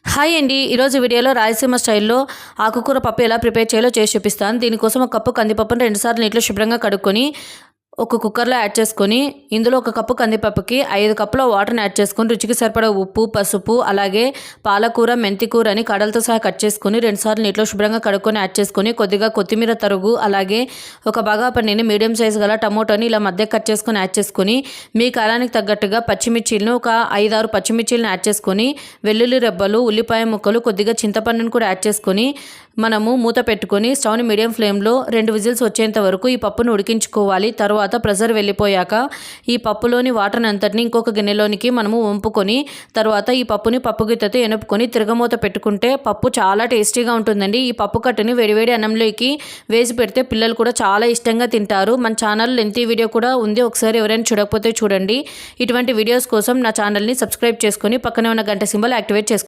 Hi అండి. ఈరోజు వీడియోలో రాయలసీమ స్టైల్లో ఆకుకూర పప్పు ఎలా ప్రిపేర్ చేయాలో చేసి చూపిస్తాను. దీనికోసం ఒక కప్పు కందిపప్పును 2 సార్లు నీటిలో శుభ్రంగా కడుక్కొని ఒక కుక్కర్లో యాడ్ చేసుకొని ఇందులో ఒక కప్పు కందిపప్పుకి 5 కప్పుల వాటర్ని యాడ్ చేసుకొని రుచికి సరిపడా ఉప్పు, పసుపు, అలాగే పాలకూర, మెంతికూర అని కడలతో సహా కట్ చేసుకొని 2 సార్లు నీటిలో శుభ్రంగా కడుక్కొని యాడ్ చేసుకొని కొద్దిగా కొత్తిమీర తరుగు, అలాగే ఒక బాగా పండిన మీడియం సైజు గల టమోటాని ఇలా మధ్య కట్ చేసుకొని యాడ్ చేసుకొని మీ కాలానికి తగ్గట్టుగా పచ్చిమిర్చీలను ఒక 5-6 పచ్చిమిర్చీలను యాడ్ చేసుకొని వెల్లుల్లి రెబ్బలు, ఉల్లిపాయ ముక్కలు, కొద్దిగా చింతపండును కూడా యాడ్ చేసుకొని మనము మూత పెట్టుకొని స్టవ్ని మీడియం ఫ్లేమ్లో 2 విజిల్స్ వచ్చేంత వరకు ఈ పప్పును ఉడికించుకోవాలి. తర్వాత ప్రెషర్ వెళ్ళిపోయాక ఈ పప్పులోని వాటర్ అంతటిని ఇంకొక గిన్నెలోనికి మనము వంపుకొని తర్వాత ఈ పప్పుని పప్పు గిత్తతో ఎనుపుకొని తిరగమూత పెట్టుకుంటే పప్పు చాలా టేస్టీగా ఉంటుందండి. ఈ పప్పు కట్టుని వేడివేడి అన్నంలోకి వేసి పెడితే పిల్లలు కూడా చాలా ఇష్టంగా తింటారు. మన ఛానల్ లెంతీ వీడియో కూడా ఉంది, ఒకసారి ఎవరైనా చూడకపోతే చూడండి. ఇటువంటి వీడియోస్ కోసం నా ఛానల్ని సబ్స్క్రైబ్ చేసుకొని పక్కనే ఉన్న గంట సింబల్ యాక్టివేట్ చేసుకోండి.